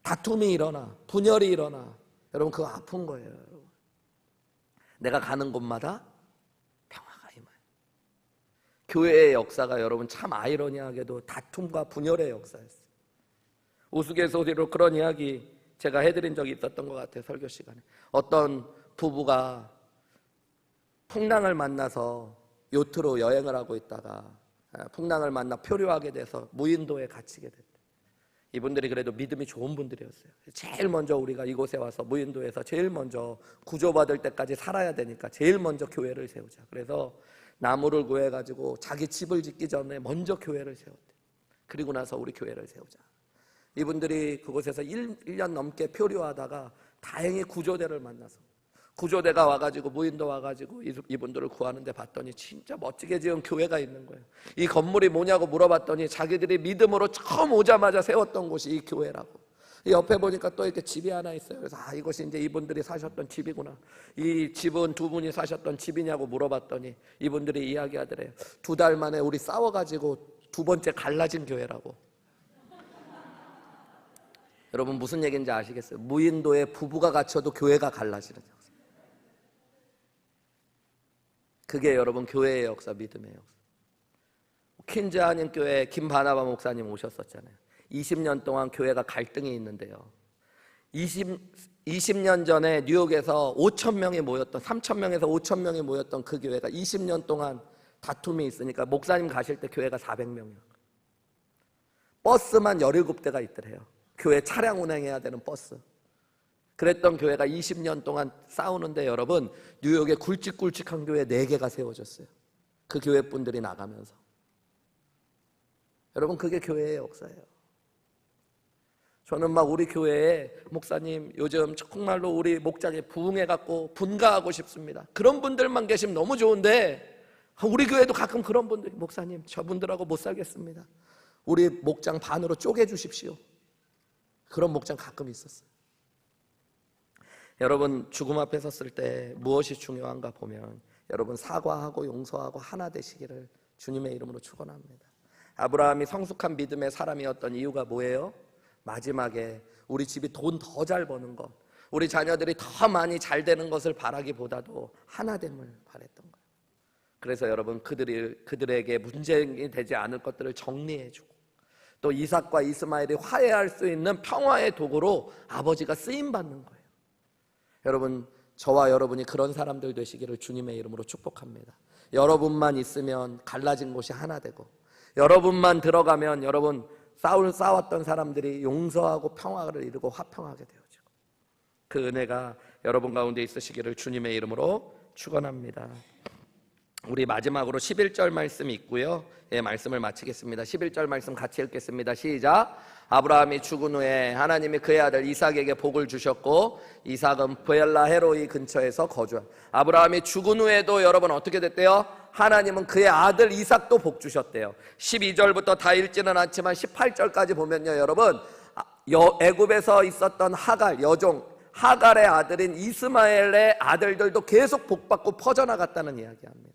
다툼이 일어나, 분열이 일어나. 여러분 그거 아픈 거예요. 여러분. 내가 가는 곳마다 평화가 임해요. 교회의 역사가 여러분 참 아이러니하게도 다툼과 분열의 역사였어요. 우스갯소리로 그런 이야기 제가 해드린 적이 있었던 것 같아요. 설교 시간에 어떤 부부가 풍랑을 만나서 요트로 여행을 하고 있다가 풍랑을 만나 표류하게 돼서 무인도에 갇히게 됐대요. 이분들이 그래도 믿음이 좋은 분들이었어요. 제일 먼저 우리가 이곳에 와서 무인도에서 제일 먼저 구조받을 때까지 살아야 되니까 제일 먼저 교회를 세우자. 그래서 나무를 구해가지고 자기 집을 짓기 전에 먼저 교회를 세웠대요. 그리고 나서 우리 교회를 세우자. 이분들이 그곳에서 1년 넘게 표류하다가 다행히 구조대를 만나서 구조대가 와가지고 무인도 와가지고 이분들을 구하는데 봤더니 진짜 멋지게 지은 교회가 있는 거예요. 이 건물이 뭐냐고 물어봤더니 자기들이 믿음으로 처음 오자마자 세웠던 곳이 이 교회라고. 옆에 보니까 또 이렇게 집이 하나 있어요. 그래서 이것이 이제 이분들이 사셨던 집이구나. 이 집은 두 분이 사셨던 집이냐고 물어봤더니 이분들이 이야기하더래요. 2달 만에 우리 싸워가지고 2번째 갈라진 교회라고. 여러분 무슨 얘기인지 아시겠어요? 무인도에 부부가 갇혀도 교회가 갈라지는 역사. 그게 여러분 교회의 역사, 믿음의 역사. 퀸즈 한인교회 김바나바 목사님 오셨었잖아요. 20년 동안 교회가 갈등이 있는데요. 20년 전에 뉴욕에서 5,000명이 모였던, 3,000명에서 5,000명이 모였던 그 교회가 20년 동안 다툼이 있으니까 목사님 가실 때 교회가 400명이요. 버스만 17대가 있더래요. 교회 차량 운행해야 되는 버스. 그랬던 교회가 20년 동안 싸우는데 여러분 뉴욕에 굵직굵직한 교회 4개가 세워졌어요. 그 교회 분들이 나가면서. 여러분 그게 교회의 역사예요. 저는 막 우리 교회에 목사님 요즘 정말로 우리 목장에 부흥해갖고 분가하고 싶습니다. 그런 분들만 계시면 너무 좋은데 우리 교회도 가끔 그런 분들, 목사님 저분들하고 못 살겠습니다. 우리 목장 반으로 쪼개주십시오. 그런 목장 가끔 있었어요. 여러분 죽음 앞에 섰을 때 무엇이 중요한가 보면 여러분 사과하고 용서하고 하나 되시기를 주님의 이름으로 축원합니다. 아브라함이 성숙한 믿음의 사람이었던 이유가 뭐예요? 마지막에 우리 집이 돈 더 잘 버는 것, 우리 자녀들이 더 많이 잘 되는 것을 바라기보다도 하나됨을 바랬던 거예요. 그래서 여러분 그들에게 문제가 되지 않을 것들을 정리해주고 또 이삭과 이스마엘이 화해할 수 있는 평화의 도구로 아버지가 쓰임받는 거예요. 여러분 저와 여러분이 그런 사람들 되시기를 주님의 이름으로 축복합니다. 여러분만 있으면 갈라진 곳이 하나 되고 여러분만 들어가면 여러분 싸웠던 사람들이 용서하고 평화를 이루고 화평하게 되어지고 그 은혜가 여러분 가운데 있으시기를 주님의 이름으로 축원합니다. 우리 마지막으로 11절 말씀이 있고요. 예, 말씀을 마치겠습니다. 11절 말씀 같이 읽겠습니다. 시작. 아브라함이 죽은 후에 하나님이 그의 아들 이삭에게 복을 주셨고 이삭은 브엘라 헤로이 근처에서 거주한 아브라함이 죽은 후에도 여러분 어떻게 됐대요? 하나님은 그의 아들 이삭도 복 주셨대요. 12절부터 다 읽지는 않지만 18절까지 보면요 여러분 애굽에서 있었던 하갈 여종 하갈의 아들인 이스마엘의 아들들도 계속 복받고 퍼져나갔다는 이야기합니다.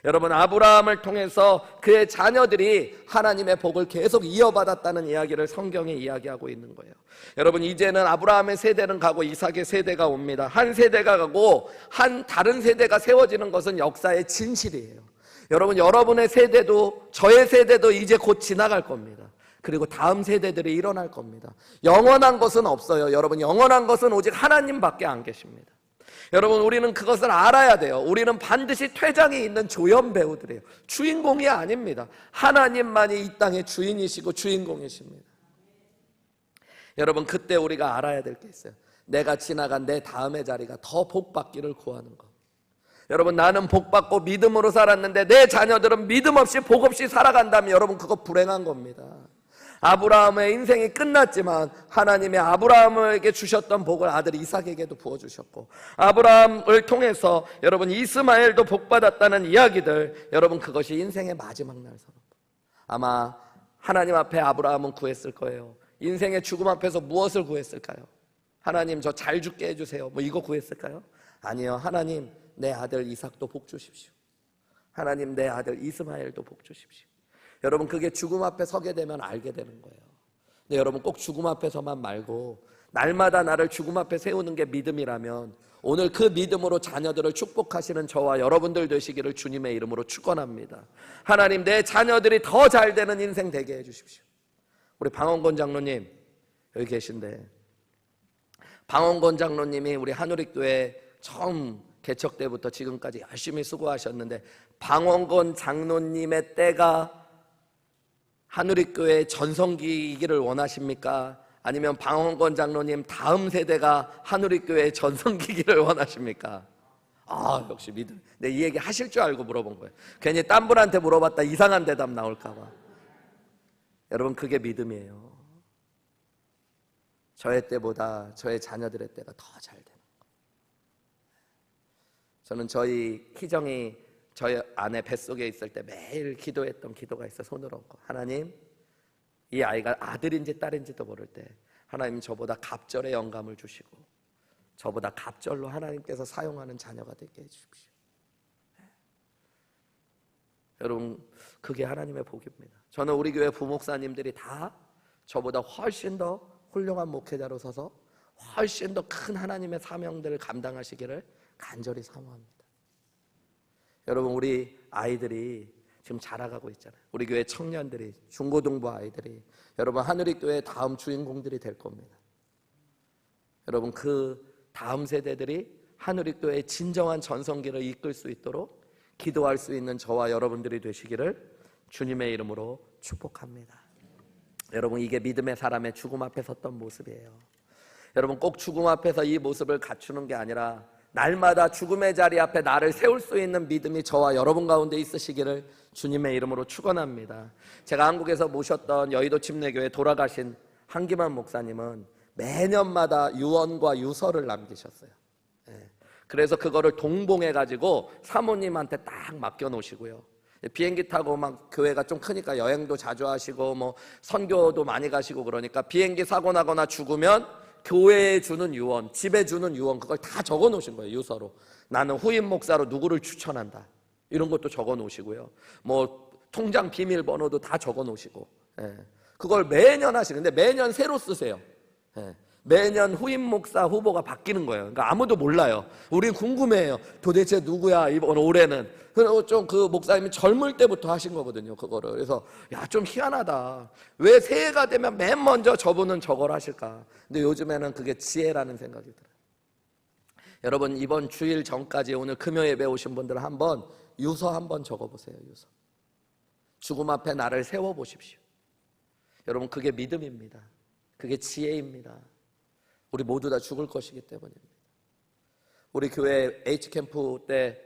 여러분 아브라함을 통해서 그의 자녀들이 하나님의 복을 계속 이어받았다는 이야기를 성경에 이야기하고 있는 거예요. 여러분 이제는 아브라함의 세대는 가고 이삭의 세대가 옵니다. 한 세대가 가고 한 다른 세대가 세워지는 것은 역사의 진실이에요. 여러분 여러분의 세대도 저의 세대도 이제 곧 지나갈 겁니다. 그리고 다음 세대들이 일어날 겁니다. 영원한 것은 없어요. 여러분 영원한 것은 오직 하나님밖에 안 계십니다. 여러분 우리는 그것을 알아야 돼요. 우리는 반드시 퇴장이 있는 조연 배우들이에요. 주인공이 아닙니다. 하나님만이 이 땅의 주인이시고 주인공이십니다. 여러분 그때 우리가 알아야 될 게 있어요. 내가 지나간 내 다음의 자리가 더 복받기를 구하는 것. 여러분 나는 복받고 믿음으로 살았는데 내 자녀들은 믿음 없이 복 없이 살아간다면 여러분 그거 불행한 겁니다. 아브라함의 인생이 끝났지만 하나님의 아브라함에게 주셨던 복을 아들 이삭에게도 부어주셨고 아브라함을 통해서 여러분 이스마엘도 복받았다는 이야기들 여러분 그것이 인생의 마지막 날 선언. 아마 하나님 앞에 아브라함은 구했을 거예요. 인생의 죽음 앞에서 무엇을 구했을까요? 하나님 저 잘 죽게 해주세요 뭐 이거 구했을까요? 아니요. 하나님 내 아들 이삭도 복 주십시오. 하나님 내 아들 이스마엘도 복 주십시오. 여러분 그게 죽음 앞에 서게 되면 알게 되는 거예요. 근데 여러분 꼭 죽음 앞에서만 말고 날마다 나를 죽음 앞에 세우는 게 믿음이라면 오늘 그 믿음으로 자녀들을 축복하시는 저와 여러분들 되시기를 주님의 이름으로 축원합니다. 하나님 내 자녀들이 더 잘 되는 인생 되게 해주십시오. 우리 방원권 장로님 여기 계신데 방원권 장로님이 우리 한우리교회 처음 개척 때부터 지금까지 열심히 수고하셨는데 방원권 장로님의 때가 한우리교회 전성기이기를 원하십니까? 아니면 방원권 장로님 다음 세대가 한우리교회 전성기기를 원하십니까? 아 역시 믿음. 내 이 얘기 하실 줄 알고 물어본 거예요. 괜히 딴 분한테 물어봤다 이상한 대답 나올까 봐. 여러분 그게 믿음이에요. 저의 때보다 저의 자녀들의 때가 더 잘 되는 거. 저는 저희 희정이 저희 아내 뱃속에 있을 때 매일 기도했던 기도가 있어. 손을 얹고 하나님 이 아이가 아들인지 딸인지도 모를 때 하나님 저보다 갑절의 영감을 주시고 저보다 갑절로 하나님께서 사용하는 자녀가 되게 해주십시오. 여러분 그게 하나님의 복입니다. 저는 우리 교회 부목사님들이 다 저보다 훨씬 더 훌륭한 목회자로 서서 훨씬 더 큰 하나님의 사명들을 감당하시기를 간절히 사모합니다. 여러분 우리 아이들이 지금 자라가고 있잖아요. 우리 교회 청년들이 중고등부 아이들이 여러분 하늘이교회 다음 주인공들이 될 겁니다. 여러분 그 다음 세대들이 하늘이교회의 진정한 전성기를 이끌 수 있도록 기도할 수 있는 저와 여러분들이 되시기를 주님의 이름으로 축복합니다. 여러분 이게 믿음의 사람의 죽음 앞에 섰던 모습이에요. 여러분 꼭 죽음 앞에서 이 모습을 갖추는 게 아니라 날마다 죽음의 자리 앞에 나를 세울 수 있는 믿음이 저와 여러분 가운데 있으시기를 주님의 이름으로 축원합니다. 제가 한국에서 모셨던 여의도 침례교회 돌아가신 한기만 목사님은 매년마다 유언과 유서를 남기셨어요. 그래서 그거를 동봉해가지고 사모님한테 딱 맡겨놓으시고요. 비행기 타고 막 교회가 좀 크니까 여행도 자주 하시고 뭐 선교도 많이 가시고 그러니까 비행기 사고 나거나 죽으면 교회에 주는 유언, 집에 주는 유언 그걸 다 적어 놓으신 거예요. 유서로. 나는 후임 목사로 누구를 추천한다. 이런 것도 적어 놓으시고요. 뭐 통장 비밀번호도 다 적어 놓으시고. 그걸 매년 하시는데 매년 새로 쓰세요. 매년 후임 목사 후보가 바뀌는 거예요. 그러니까 아무도 몰라요. 우린 궁금해요. 도대체 누구야 이번 올해는. 그리고 좀 그 목사님이 젊을 때부터 하신 거거든요. 그거를. 그래서 야, 좀 희한하다. 왜 새해가 되면 맨 먼저 저분은 저걸 하실까? 근데 요즘에는 그게 지혜라는 생각이 들어요. 여러분, 이번 주일 전까지 오늘 금요 예배 오신 분들 한번 유서 한번 적어보세요. 유서. 죽음 앞에 나를 세워보십시오. 여러분, 그게 믿음입니다. 그게 지혜입니다. 우리 모두 다 죽을 것이기 때문입니다. 우리 교회 H캠프 때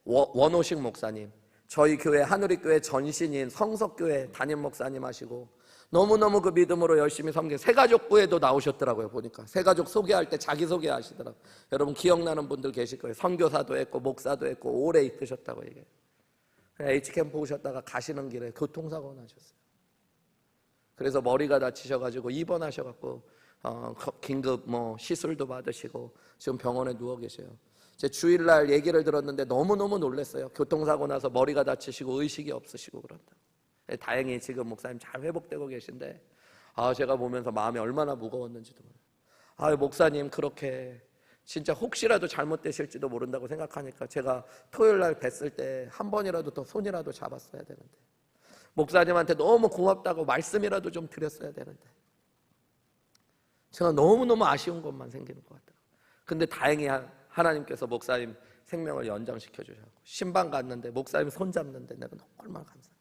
원호식 목사님, 저희 교회 하누리교회 전신인 성석교회 담임 목사님 하시고 너무너무 그 믿음으로 열심히 섬긴 새가족부에도 나오셨더라고요. 보니까 새가족 소개할 때 자기소개 하시더라고요. 여러분 기억나는 분들 계실 거예요. 선교사도 했고 목사도 했고 오래 이끄셨다고 얘기해요. H캠프 오셨다가 가시는 길에 교통사고 나셨어요. 그래서 머리가 다치셔가지고 입원하셔갖고 긴급 시술도 받으시고 지금 병원에 누워 계세요. 제 주일날 얘기를 들었는데 너무너무 놀랐어요. 교통사고 나서 머리가 다치시고 의식이 없으시고 그런다. 다행히 지금 목사님 잘 회복되고 계신데 제가 보면서 마음이 얼마나 무거웠는지도 몰라요. 목사님 그렇게 진짜 혹시라도 잘못되실지도 모른다고 생각하니까 제가 토요일날 뵀을 때 한 번이라도 더 손이라도 잡았어야 되는데, 목사님한테 너무 고맙다고 말씀이라도 좀 드렸어야 되는데, 제가 너무너무 아쉬운 것만 생기는 것 같아요. 근데 다행히 하나님께서 목사님 생명을 연장시켜 주셨고 신방 갔는데 목사님 손 잡는데 내가 너무 얼마나 감사해요.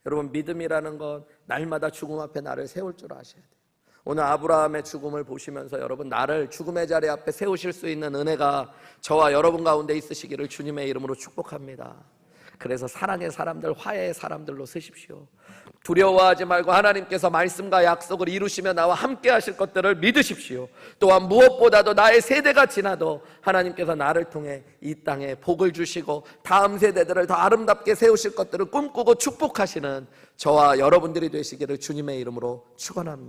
여러분, 믿음이라는 건 날마다 죽음 앞에 나를 세울 줄 아셔야 돼요. 오늘 아브라함의 죽음을 보시면서 여러분, 나를 죽음의 자리 앞에 세우실 수 있는 은혜가 저와 여러분 가운데 있으시기를 주님의 이름으로 축복합니다. 그래서 사랑의 사람들, 화해의 사람들로 쓰십시오. 두려워하지 말고 하나님께서 말씀과 약속을 이루시며 나와 함께 하실 것들을 믿으십시오. 또한 무엇보다도 나의 세대가 지나도 하나님께서 나를 통해 이 땅에 복을 주시고 다음 세대들을 더 아름답게 세우실 것들을 꿈꾸고 축복하시는 저와 여러분들이 되시기를 주님의 이름으로 축원합니다.